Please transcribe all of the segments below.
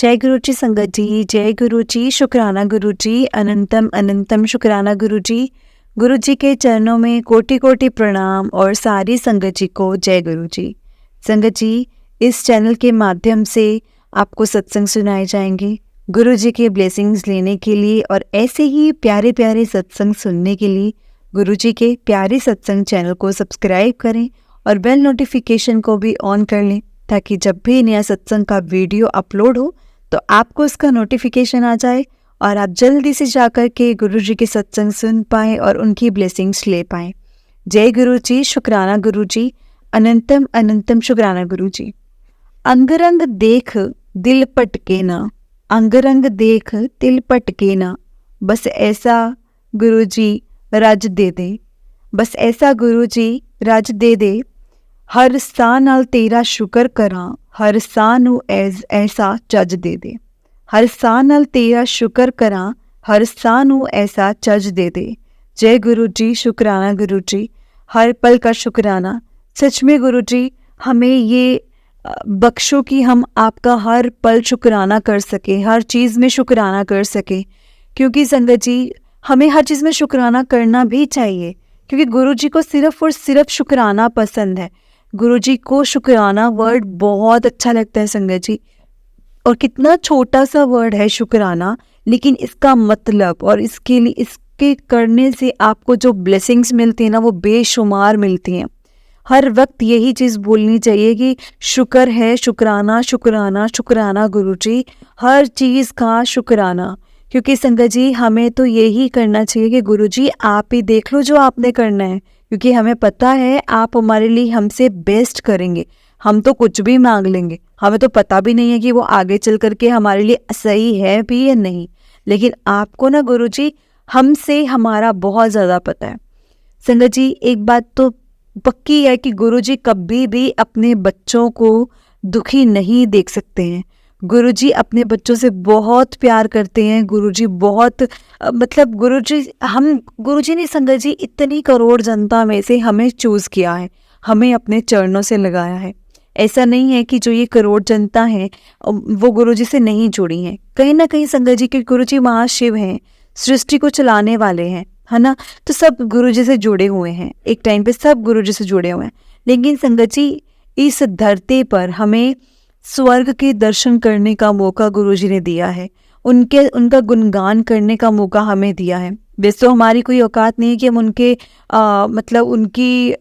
जय गुरु जी संगत जी, जय गुरु जी, शुक्राना गुरु जी, अनंतम अनंतम शुक्राना गुरु जी। गुरु जी के चरणों में कोटि कोटि प्रणाम और सारी संगत जी को जय गुरु जी। संगत जी, इस चैनल के माध्यम से आपको सत्संग सुनाए जाएंगे। गुरु जी के ब्लेसिंग्स लेने के लिए और ऐसे ही प्यारे प्यारे सत्संग सुनने के लिए गुरु जी के प्यारे सत्संग चैनल को सब्सक्राइब करें और बेल नोटिफिकेशन को भी ऑन कर लें, ताकि जब भी नया सत्संग का वीडियो अपलोड हो तो आपको उसका नोटिफिकेशन आ जाए और आप जल्दी से जाकर के गुरु जी के सत्संग सुन पाएँ और उनकी ब्लेसिंग्स ले पाएँ। जय गुरु जी, शुक्राना गुरु जी, अनंतम अनंतम शुक्राना गुरु जी। अंगरंग देख दिल पटके ना, अंगरंग देख दिल पटके ना, बस ऐसा गुरु जी राज दे दे, बस ऐसा गुरु जी राज दे दे। हर साह नाल तेरा शुक्र करा, हर साह नू ऐसा चज दे दे। हर साह नाल तेरा शुक्र करा, हर साह नू ऐसा चज दे दे। जय गुरु जी, शुक्राना गुरु जी, हर पल का शुक्राना। सच में गुरु जी हमें ये बख्शो कि हम आपका हर पल शुक्राना कर सके, हर चीज़ में शुक्राना कर सके, क्योंकि संगत जी हमें हर चीज़ में शुक्राना करना भी चाहिए, क्योंकि गुरु जी को सिर्फ और सिर्फ शुक्राना पसंद है। गुरु जी को शुक्राना वर्ड बहुत अच्छा लगता है संगत जी। और कितना छोटा सा वर्ड है शुक्राना, लेकिन इसका मतलब और इसके लिए इसके करने से आपको जो ब्लेसिंग्स मिलती हैं ना, वो बेशुमार मिलती हैं। हर वक्त यही चीज़ बोलनी चाहिए कि शुक्र है, शुक्राना शुक्राना शुक्राना गुरु जी, हर चीज़ का शुक्राना। क्योंकि संगत जी हमें तो यही करना चाहिए कि गुरु जी आप ही देख लो जो आपने करना है, क्योंकि हमें पता है आप हमारे लिए हमसे बेस्ट करेंगे। हम तो कुछ भी मांग लेंगे, हमें तो पता भी नहीं है कि वो आगे चल करके हमारे लिए सही है भी या नहीं, लेकिन आपको ना गुरु जी हमसे हमारा बहुत ज़्यादा पता है। संगत जी एक बात तो पक्की है कि गुरु जी कभी भी अपने बच्चों को दुखी नहीं देख सकते हैं। गुरु जी अपने बच्चों से बहुत प्यार करते हैं। गुरु जी बहुत मतलब गुरु जी ने संगत जी इतनी करोड़ जनता में से हमें चूज़ किया है, हमें अपने चरणों से लगाया है। ऐसा नहीं है कि जो ये करोड़ जनता है वो गुरु जी से नहीं जुड़ी हैं। कहीं ना कहीं संगत जी के गुरु जी महाशिव हैं, सृष्टि को चलाने वाले हैं, है ना। तो सब गुरु जी से जुड़े हुए हैं, एक टाइम पे सब गुरु जी से जुड़े हुए हैं। लेकिन संगत जी इस धरती पर हमें स्वर्ग के दर्शन करने का मौका गुरुजी ने दिया है, उनका गुणगान करने का मौका हमें दिया है। वैसे तो हमारी कोई औकात नहीं है कि हम उनके मतलब उनकी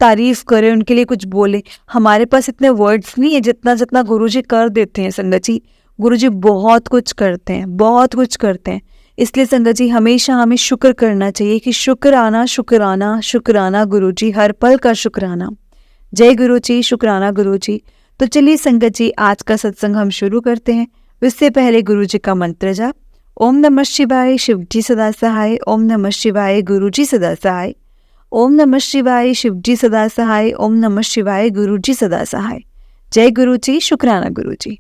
तारीफ करें, उनके लिए कुछ बोलें। हमारे पास इतने वर्ड्स नहीं है जितना जितना गुरुजी कर देते हैं संगत जी। गुरुजी बहुत कुछ करते हैं, बहुत कुछ करते हैं। इसलिए संगत जी हमेशा हमें शुक्र करना चाहिए कि शुक्राना शुक्राना शुक्राना गुरु जी, हर पल का शुक्राना। जय गुरु जी, शुक्राना गुरु जी। तो चलिए संगत जी आज का सत्संग हम शुरू करते हैं। उससे पहले गुरु जी का मंत्र जाप। ओम नमः शिवाय, शिव जी सदा सहाय। ओम नमः शिवाय, गुरु जी सदा सहाय। ओम नमः शिवाय, शिव जी सदा सहाय। ओम नमः शिवाय, गुरु जी सदा सहाय। जय गुरु जी, शुक्राना गुरु जी।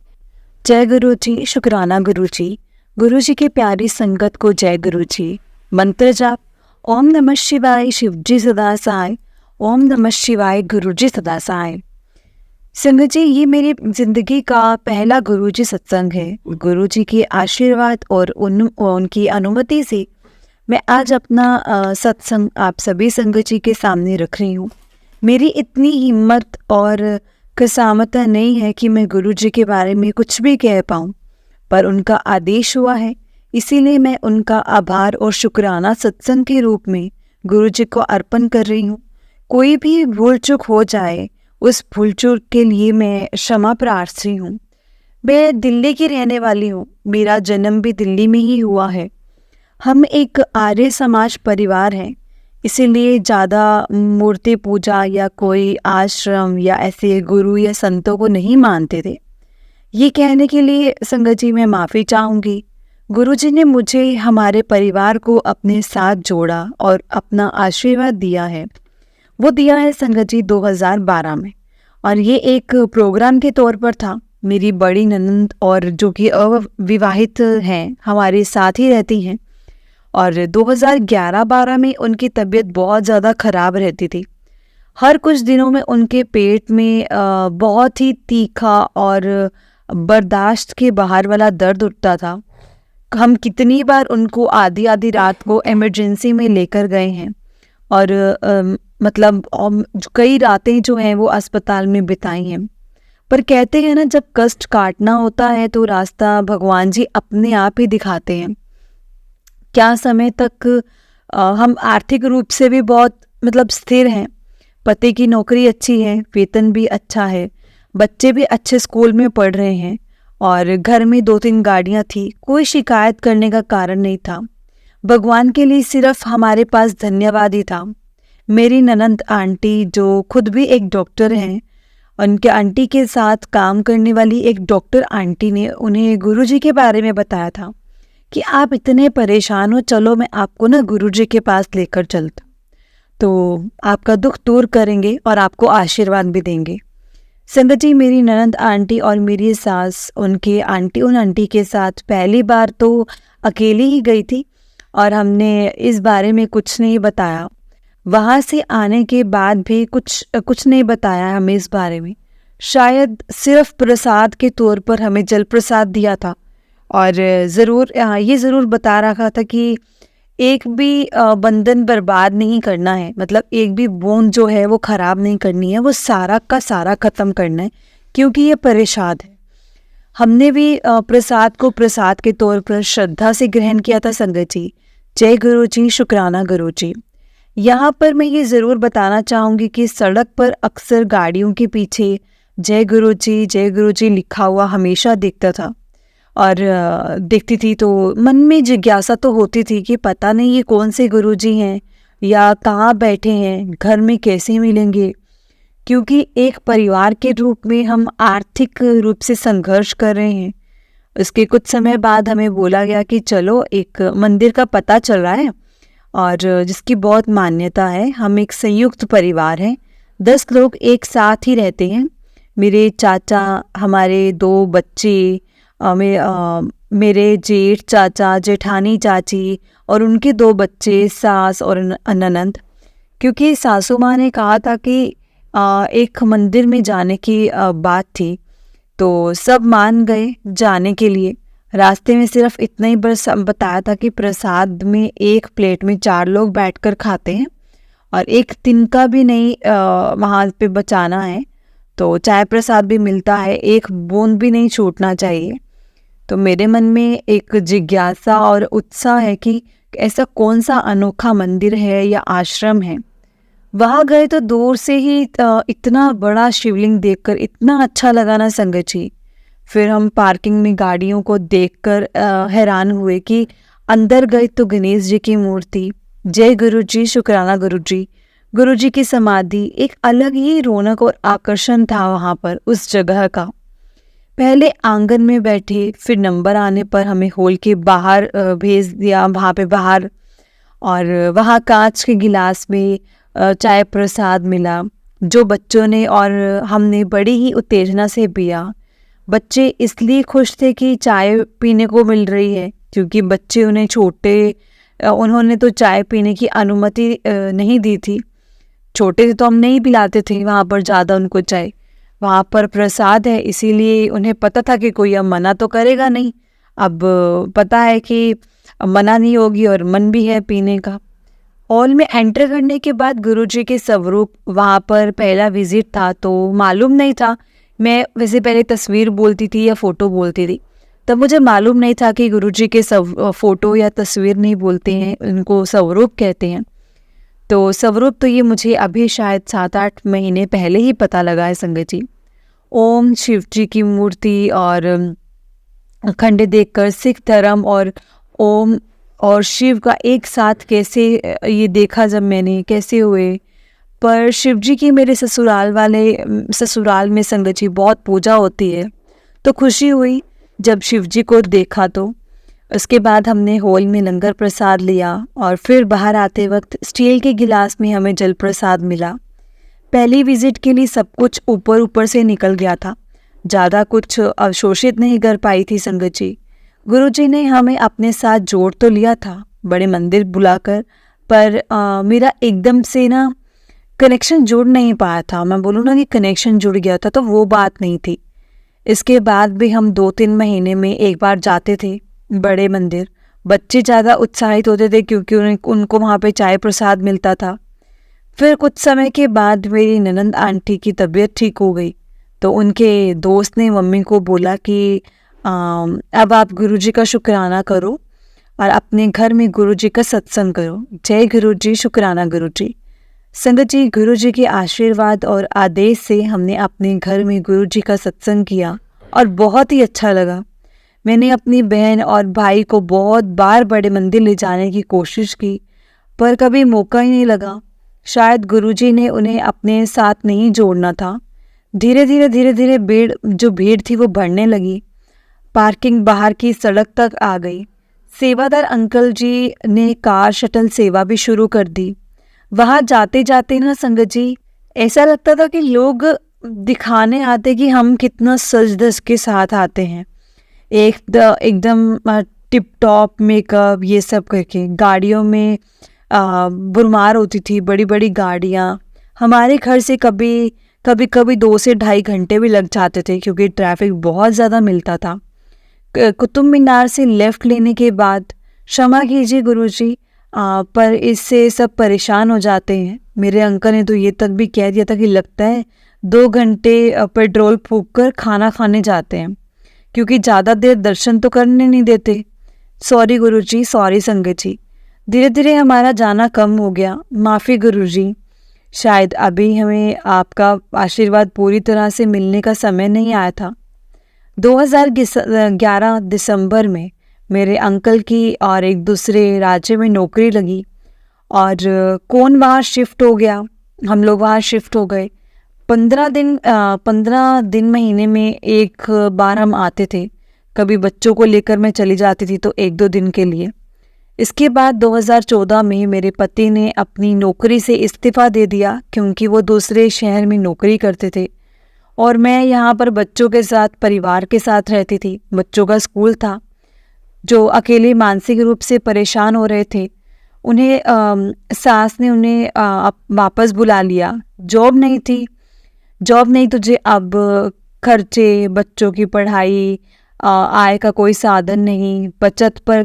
जय गुरु जी, शुक्राना गुरु जी। गुरु जी की प्यारी संगत को जय गुरु जी। मंत्र जाप। ओम नमः शिवाय, शिव जी सदा सहाय। ओम नमः शिवाय, गुरु जी सदा सहाय। संगत जी ये मेरी जिंदगी का पहला गुरु जी सत्संग है। गुरु जी के आशीर्वाद और उनकी अनुमति से मैं आज अपना सत्संग आप सभी संगत जी के सामने रख रही हूँ। मेरी इतनी हिम्मत और कसामत नहीं है कि मैं गुरु जी के बारे में कुछ भी कह पाऊँ, पर उनका आदेश हुआ है, इसीलिए मैं उनका आभार और शुक्राना सत्संग के रूप में गुरु जी को अर्पण कर रही हूँ। कोई भी भूल चूक हो जाए, उस भूल चूक के लिए मैं क्षमा प्रार्थी हूँ। मैं दिल्ली की रहने वाली हूँ, मेरा जन्म भी दिल्ली में ही हुआ है। हम एक आर्य समाज परिवार हैं, इसीलिए ज़्यादा मूर्ति पूजा या कोई आश्रम या ऐसे गुरु या संतों को नहीं मानते थे। ये कहने के लिए संगत जी मैं माफ़ी चाहूँगी। गुरु जी ने मुझे हमारे परिवार को अपने साथ जोड़ा और अपना आशीर्वाद दिया है। वो दिया है संगत जी 2012 में, और ये एक प्रोग्राम के तौर पर था। मेरी बड़ी ननंद और जो कि अविवाहित हैं हमारे साथ ही रहती हैं, और 2011-12 में उनकी तबीयत बहुत ज़्यादा ख़राब रहती थी। हर कुछ दिनों में उनके पेट में बहुत ही तीखा और बर्दाश्त के बाहर वाला दर्द उठता था। हम कितनी बार उनको आधी आधी रात को इमरजेंसी में लेकर गए हैं और मतलब कई रातें जो हैं वो अस्पताल में बिताई हैं। पर कहते हैं ना, जब कष्ट काटना होता है तो रास्ता भगवान जी अपने आप ही दिखाते हैं। क्या समय तक हम आर्थिक रूप से भी बहुत मतलब स्थिर हैं, पति की नौकरी अच्छी है, वेतन भी अच्छा है, बच्चे भी अच्छे स्कूल में पढ़ रहे हैं और घर में 2-3 गाड़ियां थी, कोई शिकायत करने का कारण नहीं था। भगवान के लिए सिर्फ हमारे पास धन्यवाद ही था। मेरी ननंद आंटी जो खुद भी एक डॉक्टर हैं, उनके आंटी के साथ काम करने वाली एक डॉक्टर आंटी ने उन्हें गुरुजी के बारे में बताया था कि आप इतने परेशान हो, चलो मैं आपको ना गुरुजी के पास लेकर चलता, तो आपका दुख दूर करेंगे और आपको आशीर्वाद भी देंगे। संगत जी, मेरी ननंद आंटी और मेरी सास उन आंटी के साथ पहली बार तो अकेली ही गई थी और हमने इस बारे में कुछ नहीं बताया। वहाँ से आने के बाद भी कुछ नहीं बताया हमें इस बारे में। शायद सिर्फ प्रसाद के तौर पर हमें जल प्रसाद दिया था और ये ज़रूर बता रखा था कि एक भी बंधन बर्बाद नहीं करना है, मतलब एक भी बूंद जो है वो ख़राब नहीं करनी है, वो सारा का सारा ख़त्म करना है, क्योंकि ये प्रसाद है। हमने भी प्रसाद को प्रसाद के तौर पर श्रद्धा से ग्रहण किया था संगत जी। जय गुरु जी, शुक्राना गुरु जी। यहाँ पर मैं ये ज़रूर बताना चाहूँगी कि सड़क पर अक्सर गाड़ियों के पीछे जय गुरु जी लिखा हुआ हमेशा दिखता था और देखती थी तो मन में जिज्ञासा तो होती थी कि पता नहीं ये कौन से गुरुजी हैं या कहाँ बैठे हैं, घर में कैसे मिलेंगे, क्योंकि एक परिवार के रूप में हम आर्थिक रूप से संघर्ष कर रहे हैं। उसके कुछ समय बाद हमें बोला गया कि चलो एक मंदिर का पता चल रहा है और जिसकी बहुत मान्यता है। हम एक संयुक्त परिवार हैं, 10 लोग एक साथ ही रहते हैं। मेरे चाचा, हमारे 2 बच्चे, मेरे जेठ चाचा, जेठानी चाची और उनके 2 बच्चे, सास और ननंद। क्योंकि सासू माँ ने कहा था कि एक मंदिर में जाने की बात थी, तो सब मान गए जाने के लिए। रास्ते में सिर्फ इतना ही बस बताया था कि प्रसाद में एक प्लेट में 4 लोग बैठकर खाते हैं और एक तिनका भी नहीं वहाँ पे बचाना है, तो चाय प्रसाद भी मिलता है, एक बूंद भी नहीं छूटना चाहिए। तो मेरे मन में एक जिज्ञासा और उत्साह है कि ऐसा कौन सा अनोखा मंदिर है या आश्रम है। वहाँ गए तो दूर से ही इतना बड़ा शिवलिंग देखकर इतना अच्छा लगा ना संगत जी। फिर हम पार्किंग में गाड़ियों को देखकर हैरान हुए कि अंदर गए तो गणेश जी की मूर्ति। जय गुरु जी, शुक्राना गुरु जी। गुरु जी की समाधि, एक अलग ही रौनक और आकर्षण था वहाँ पर उस जगह का। पहले आंगन में बैठे, फिर नंबर आने पर हमें हॉल के बाहर भेज दिया, वहाँ पे बाहर, और वहाँ कांच के गिलास में चाय प्रसाद मिला जो बच्चों ने और हमने बड़ी ही उत्तेजना से पिया। बच्चे इसलिए खुश थे कि चाय पीने को मिल रही है, क्योंकि बच्चे उन्होंने तो चाय पीने की अनुमति नहीं दी थी। छोटे थे तो हम नहीं पिलाते थे वहाँ पर ज़्यादा उनको चाय। वहाँ पर प्रसाद है इसीलिए उन्हें पता था कि कोई अब मना तो करेगा नहीं। अब पता है कि मना नहीं होगी और मन भी है पीने का। हॉल में एंटर करने के बाद गुरुजी के स्वरूप, वहाँ पर पहला विजिट था तो मालूम नहीं था। मैं वैसे पहले तस्वीर बोलती थी या फ़ोटो बोलती थी, तब मुझे मालूम नहीं था कि गुरुजी के फ़ोटो या तस्वीर नहीं बोलते हैं, उनको स्वरूप कहते हैं। तो स्वरूप तो ये मुझे अभी शायद 7-8 महीने पहले ही पता लगा है संगत जी। ओम शिव जी की मूर्ति और खंड देखकर सिख धर्म और ओम और शिव का एक साथ कैसे ये देखा जब मैंने, कैसे हुए। पर शिव जी की मेरे ससुराल में संगत जी बहुत पूजा होती है, तो खुशी हुई जब शिव जी को देखा। तो उसके बाद हमने हॉल में लंगर प्रसाद लिया और फिर बाहर आते वक्त स्टील के गिलास में हमें जल प्रसाद मिला। पहली विजिट के लिए सब कुछ ऊपर ऊपर से निकल गया था, ज़्यादा कुछ अवशोषित नहीं कर पाई थी संगत जी। गुरुजी ने हमें अपने साथ जोड़ तो लिया था बड़े मंदिर बुलाकर, पर मेरा एकदम से ना कनेक्शन जुड़ नहीं पाया था। मैं बोलूँ ना कि कनेक्शन जुड़ गया था, तो वो बात नहीं थी। इसके बाद भी हम 2-3 महीने में एक बार जाते थे बड़े मंदिर। बच्चे ज़्यादा उत्साहित होते थे क्योंकि उनको वहाँ पे चाय प्रसाद मिलता था। फिर कुछ समय के बाद मेरी ननंद आंटी की तबीयत ठीक हो गई, तो उनके दोस्त ने मम्मी को बोला कि अब आप गुरुजी का शुक्राना करो और अपने घर में गुरुजी का सत्संग करो। जय गुरुजी, शुक्राना गुरुजी। संगत जी, गुरुजी के आशीर्वाद और आदेश से हमने अपने घर में गुरुजी का सत्संग किया और बहुत ही अच्छा लगा। मैंने अपनी बहन और भाई को बहुत बार बड़े मंदिर ले जाने की कोशिश की, पर कभी मौका ही नहीं लगा। शायद गुरुजी ने उन्हें अपने साथ नहीं जोड़ना था। धीरे धीरे भीड़ थी वो बढ़ने लगी। पार्किंग बाहर की सड़क तक आ गई। सेवादार अंकल जी ने कार शटल सेवा भी शुरू कर दी। वहाँ जाते जाते ना संगत जी, ऐसा लगता था कि लोग दिखाने आते कि हम कितना सज धज के साथ आते हैं, एकदम टिप टॉप मेकअप ये सब करके। गाड़ियों में भुरमार होती थी, बड़ी बड़ी गाड़ियाँ। हमारे घर से कभी 2 से ढाई घंटे भी लग जाते थे क्योंकि ट्रैफिक बहुत ज़्यादा मिलता था। कुतुब मीनार से लेफ़्ट लेने के बाद, क्षमा कीजिए गुरुजी, पर इससे सब परेशान हो जाते हैं। मेरे अंकल ने तो ये तक भी कह दिया था कि लगता है 2 घंटे पेट्रोल फूंक कर खाना खाने जाते हैं, क्योंकि ज़्यादा देर दर्शन तो करने नहीं देते। सॉरी गुरुजी, सॉरी संगत जी। धीरे धीरे हमारा जाना कम हो गया, माफ़ी गुरुजी। शायद अभी हमें आपका आशीर्वाद पूरी तरह से मिलने का समय नहीं आया था। 2011 दिसंबर में मेरे अंकल की और एक दूसरे राज्य में नौकरी लगी और कौन वहाँ शिफ्ट हो गया, हम लोग वहाँ शिफ्ट हो गए। 15 दिन महीने में एक बार हम आते थे। कभी बच्चों को लेकर मैं चली जाती थी तो 1-2 दिन के लिए। इसके बाद 2014 में मेरे पति ने अपनी नौकरी से इस्तीफ़ा दे दिया क्योंकि वो दूसरे शहर में नौकरी करते थे और मैं यहाँ पर बच्चों के साथ, परिवार के साथ रहती थी। बच्चों का स्कूल था। जो अकेले मानसिक रूप से परेशान हो रहे थे, उन्हें सास ने उन्हें वापस बुला लिया। जॉब नहीं तुझे अब खर्चे, बच्चों की पढ़ाई, आय का कोई साधन नहीं, बचत पर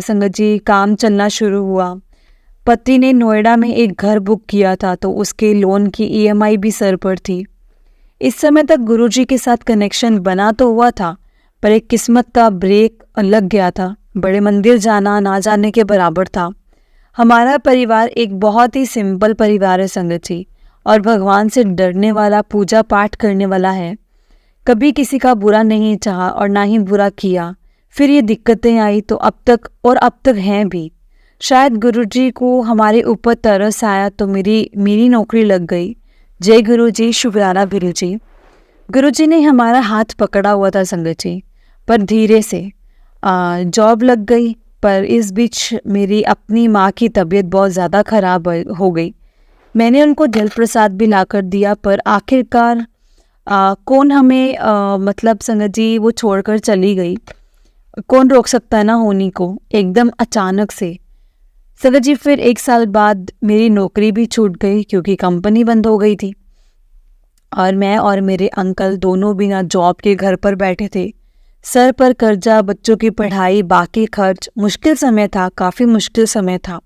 संगत जी काम चलना शुरू हुआ। पति ने नोएडा में एक घर बुक किया था तो उसके लोन की EMI भी सर पर थी। इस समय तक गुरुजी के साथ कनेक्शन बना तो हुआ था, पर एक किस्मत का ब्रेक लग गया था। बड़े मंदिर जाना ना जाने के बराबर था। हमारा परिवार एक बहुत ही सिंपल परिवार है संगत जी, और भगवान से डरने वाला, पूजा पाठ करने वाला है। कभी किसी का बुरा नहीं चाहा और ना ही बुरा किया। फिर ये दिक्कतें आई तो अब तक हैं भी। शायद गुरुजी को हमारे ऊपर तरस आया तो मेरी नौकरी लग गई। जय गुरुजी, शुक्राना गुरुजी। गुरुजी ने हमारा हाथ पकड़ा हुआ था संगत जी, पर धीरे से जॉब लग गई। पर इस बीच मेरी अपनी माँ की तबीयत बहुत ज़्यादा खराब हो गई। मैंने उनको जल प्रसाद भी ला कर दिया, पर आखिरकार कौन हमें मतलब संगत जी वो छोड़कर चली गई। कौन रोक सकता है ना होनी को, एकदम अचानक से। संगत जी, फिर 1 साल बाद मेरी नौकरी भी छूट गई क्योंकि कंपनी बंद हो गई थी और मैं और मेरे अंकल दोनों बिना जॉब के घर पर बैठे थे। सर पर कर्जा, बच्चों की पढ़ाई, बाकी खर्च। मुश्किल समय था, काफ़ी मुश्किल समय था।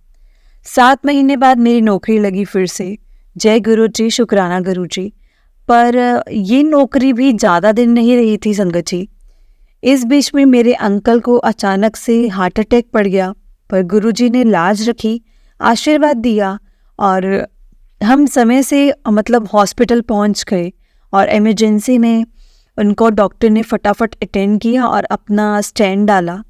7 महीने बाद मेरी नौकरी लगी फिर से। जय गुरुजी, शुक्राना गुरुजी। पर ये नौकरी भी ज़्यादा दिन नहीं रही थी संगत जी। इस बीच में मेरे अंकल को अचानक से हार्ट अटैक पड़ गया, पर गुरुजी ने लाज रखी, आशीर्वाद दिया और हम समय से मतलब हॉस्पिटल पहुंच गए और इमरजेंसी में उनको डॉक्टर ने फटाफट अटेंड किया और अपना स्टैंड डाला।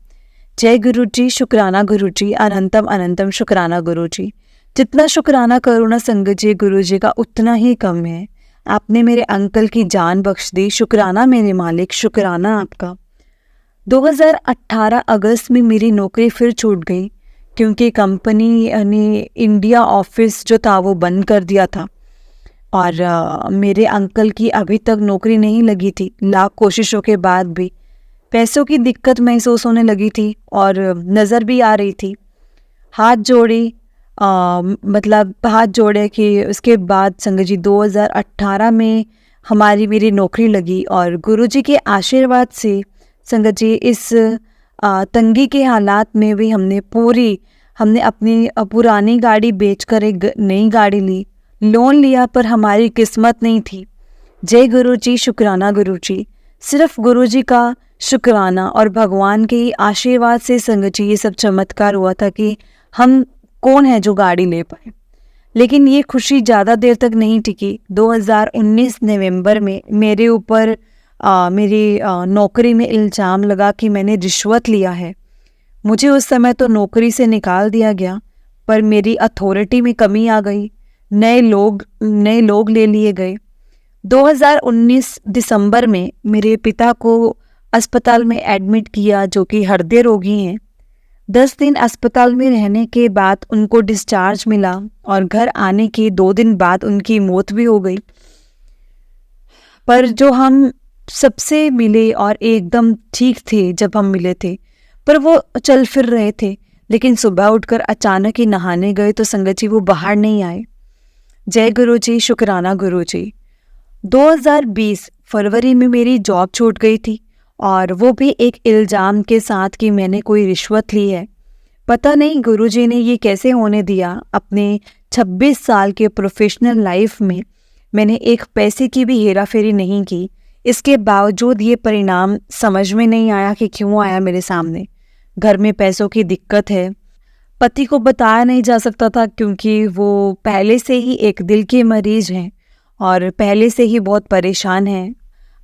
जय गुरुजी, शुक्राना गुरुजी, अनंतम अनंतम शुक्राना गुरुजी। जितना शुक्राना करो ना संगत जी गुरुजी का, उतना ही कम है। आपने मेरे अंकल की जान बख्श दी। शुक्राना मेरे मालिक, शुक्राना आपका। 2018 अगस्त में मेरी नौकरी फिर छूट गई क्योंकि कंपनी ने इंडिया ऑफिस जो था वो बंद कर दिया था और मेरे अंकल की अभी तक नौकरी नहीं लगी थी। लाख कोशिशों के बाद भी पैसों की दिक्कत महसूस होने लगी थी और नज़र भी आ रही थी। हाथ जोड़े कि उसके बाद संगत जी 2018 में हमारी मेरी नौकरी लगी और गुरुजी के आशीर्वाद से संगत जी इस तंगी के हालात में भी हमने अपनी पुरानी गाड़ी बेचकर एक नई गाड़ी ली। लोन लिया पर हमारी किस्मत नहीं थी। जय गुरु जी, शुक्राना गुरु जी। सिर्फ गुरु जी का शुक्राना और भगवान के ही आशीर्वाद से संगत जी ये सब चमत्कार हुआ था कि हम कौन है जो गाड़ी ले पाए। लेकिन ये खुशी ज़्यादा देर तक नहीं टिकी। 2019 नवंबर में मेरे ऊपर मेरी नौकरी में इल्ज़ाम लगा कि मैंने रिश्वत लिया है। मुझे उस समय तो नौकरी से निकाल दिया गया, पर मेरी अथॉरिटी में कमी आ गई। नए लोग ले लिए गए। 2019 दिसंबर में मेरे पिता को अस्पताल में एडमिट किया, जो कि हृदय रोगी हैं। 10 दिन अस्पताल में रहने के बाद उनको डिस्चार्ज मिला और घर आने के 2 दिन बाद उनकी मौत भी हो गई। पर जो हम सबसे मिले और एकदम ठीक थे जब हम मिले थे, पर वो चल फिर रहे थे, लेकिन सुबह उठकर अचानक ही नहाने गए तो संगत जी वो बाहर नहीं आए। जय गुरु जी, शुक्राना गुरु जी। 2020 फरवरी में मेरी जॉब छूट गई थी और वो भी एक इल्ज़ाम के साथ कि मैंने कोई रिश्वत ली है। पता नहीं गुरुजी ने ये कैसे होने दिया। अपने 26 साल के प्रोफेशनल लाइफ में मैंने एक पैसे की भी हेरा फेरी नहीं की। इसके बावजूद ये परिणाम समझ में नहीं आया कि क्यों आया मेरे सामने। घर में पैसों की दिक्कत है। पति को बताया नहीं जा सकता था क्योंकि वो पहले से ही एक दिल के मरीज हैं और पहले से ही बहुत परेशान हैं।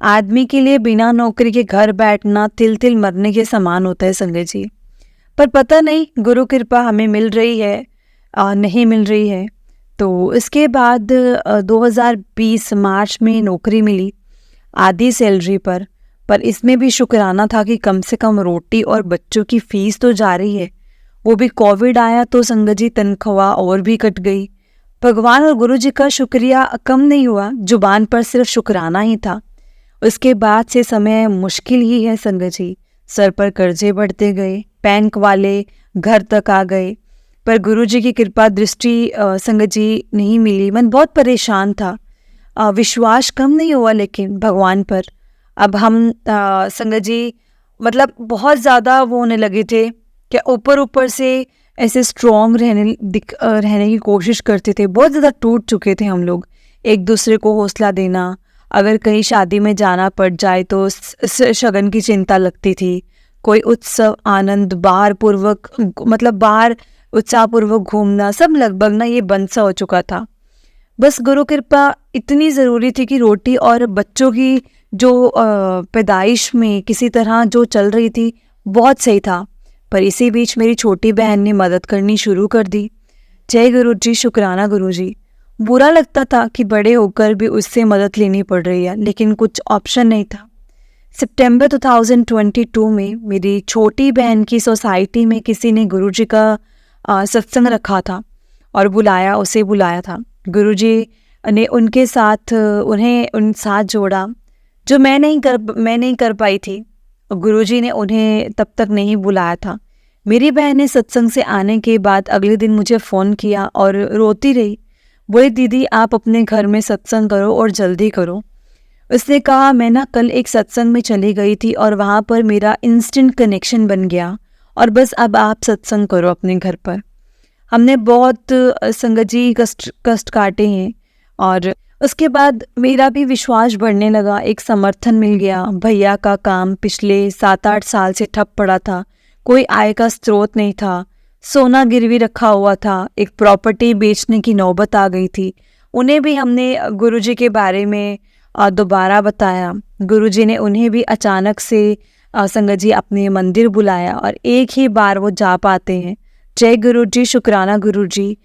आदमी के लिए बिना नौकरी के घर बैठना तिल तिल मरने के समान होता है संगत जी। पर पता नहीं गुरु कृपा हमें मिल रही है नहीं मिल रही है। तो इसके बाद 2020 मार्च में नौकरी मिली आधी सैलरी पर इसमें भी शुक्राना था कि कम से कम रोटी और बच्चों की फीस तो जा रही है। वो भी कोविड आया तो संगत जी तनख्वाह और भी कट गई। भगवान और गुरु जी का शुक्रिया कम नहीं हुआ, जुबान पर सिर्फ शुक्राना ही था। उसके बाद से समय मुश्किल ही है संगत जी। सर पर कर्जे बढ़ते गए, बैंक वाले घर तक आ गए, पर गुरु जी की कृपा दृष्टि संगत जी नहीं मिली। मन बहुत परेशान था, विश्वास कम नहीं हुआ लेकिन भगवान पर। अब हम संगत जी मतलब बहुत ज़्यादा वो होने लगे थे कि ऊपर से ऐसे स्ट्रॉन्ग रहने की कोशिश करते थे। बहुत ज़्यादा टूट चुके थे हम लोग। एक दूसरे को हौसला देना, अगर कहीं शादी में जाना पड़ जाए तो शगन की चिंता लगती थी। कोई उत्सव आनंद बाहर उत्साहपूर्वक घूमना सब लगभग ना ये बंद सा हो चुका था। बस गुरु कृपा इतनी ज़रूरी थी कि रोटी और बच्चों की जो पैदाइश में किसी तरह जो चल रही थी बहुत सही था। पर इसी बीच मेरी छोटी बहन ने मदद करनी शुरू कर दी। जय गुरु जी, शुक्राना गुरु जी। बुरा लगता था कि बड़े होकर भी उससे मदद लेनी पड़ रही है, लेकिन कुछ ऑप्शन नहीं था। सितंबर 2022 में मेरी छोटी बहन की सोसाइटी में किसी ने गुरुजी का सत्संग रखा था और उसे बुलाया था। गुरुजी ने उन साथ जोड़ा जो मैं नहीं कर पाई थी। गुरुजी ने उन्हें तब तक नहीं बुलाया था। मेरी बहन ने सत्संग से आने के बाद अगले दिन मुझे फ़ोन किया और रोती रही। बोली, दीदी आप अपने घर में सत्संग करो और जल्दी करो। उसने कहा, मैं ना कल एक सत्संग में चली गई थी और वहाँ पर मेरा इंस्टेंट कनेक्शन बन गया और बस अब आप सत्संग करो अपने घर पर। हमने बहुत संगत जी कष्ट काटे हैं और उसके बाद मेरा भी विश्वास बढ़ने लगा। एक समर्थन मिल गया। भैया का काम पिछले 7-8 साल से ठप पड़ा था। कोई आय का स्रोत नहीं था। सोना गिरवी रखा हुआ था। एक प्रॉपर्टी बेचने की नौबत आ गई थी। उन्हें भी हमने गुरुजी के बारे में दोबारा बताया। गुरुजी ने उन्हें भी अचानक से संगत जी अपने मंदिर बुलाया और एक ही बार वो जा पाते हैं। जय गुरु जी, शुक्राना गुरु जी।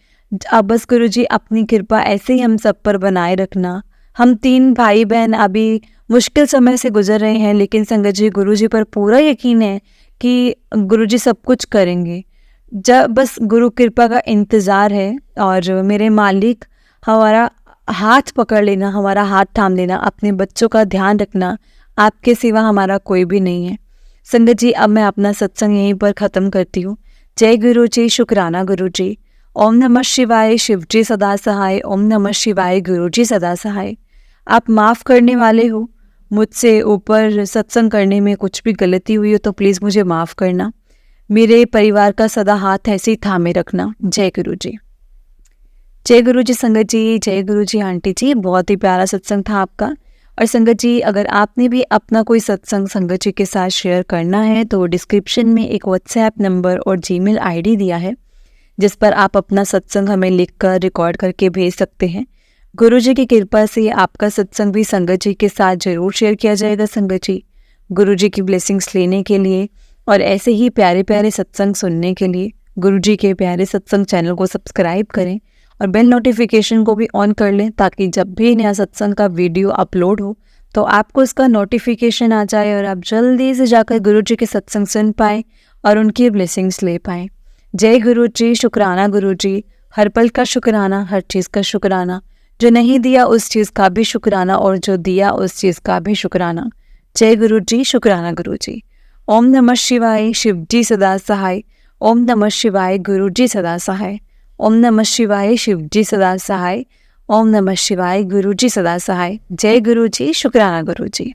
अब बस गुरु जी अपनी कृपा ऐसे ही हम सब पर बनाए रखना। हम 3 भाई बहन अभी मुश्किल समय से गुजर रहे हैं, लेकिन संगत जी गुरु जी पर पूरा यकीन है कि गुरु जी सब कुछ करेंगे। जब बस गुरु कृपा का इंतज़ार है और मेरे मालिक हमारा हाथ पकड़ लेना, हमारा हाथ थाम लेना, अपने बच्चों का ध्यान रखना। आपके सिवा हमारा कोई भी नहीं है। संगत जी अब मैं अपना सत्संग यहीं पर ख़त्म करती हूँ। जय गुरु जी, शुक्राना गुरु जी। ओम नमः शिवाय, शिव जी सदा सहाय। ओम नमः शिवाय, गुरु जी सदा सहाय। आप माफ़ करने वाले हो। मुझसे ऊपर सत्संग करने में कुछ भी गलती हुई हो तो प्लीज़ मुझे माफ़ करना। मेरे परिवार का सदा हाथ ऐसे ही थामे रखना। जय गुरु जी। जय गुरु जी संगत जी, जय गुरु जी आंटी जी। बहुत ही प्यारा सत्संग था आपका। और संगत जी, अगर आपने भी अपना कोई सत्संग संगत जी के साथ शेयर करना है तो डिस्क्रिप्शन में एक व्हाट्सएप नंबर और जीमेल आईडी दिया है, जिस पर आप अपना सत्संग हमें लिखकर रिकॉर्ड करके भेज सकते हैं। गुरु जी की कृपा से आपका सत्संग भी संगत जी के साथ जरूर शेयर किया जाएगा। संगत जी, गुरु जी की ब्लेसिंग्स लेने के लिए और ऐसे ही प्यारे प्यारे सत्संग सुनने के लिए गुरु जी के प्यारे सत्संग चैनल को सब्सक्राइब करें और बेल नोटिफिकेशन को भी ऑन कर लें, ताकि जब भी नया सत्संग का वीडियो अपलोड हो तो आपको इसका नोटिफिकेशन आ जाए और आप जल्दी से जाकर गुरु जी के सत्संग सुन पाएँ और उनकी ब्लेसिंग्स ले पाएँ। जय गुरु जी, शुक्राना गुरु जी। हर पल का शुक्राना, हर चीज़ का शुक्राना। जो नहीं दिया उस चीज़ का भी शुक्राना और जो दिया उस चीज़ का भी शुक्राना। जय गुरु जी, शुक्राना गुरु जी। ओम नमः शिवाय, शिव जी सदा सहाय। ओम नमः शिवाय, गुरु जी सदा सहाय। ओम नमः शिवाय, शिव जी सदा सहाय। ओम नमः शिवाय, गुरु जी सदा सहाय। जय गुरु जी, शुक्राना गुरु जी।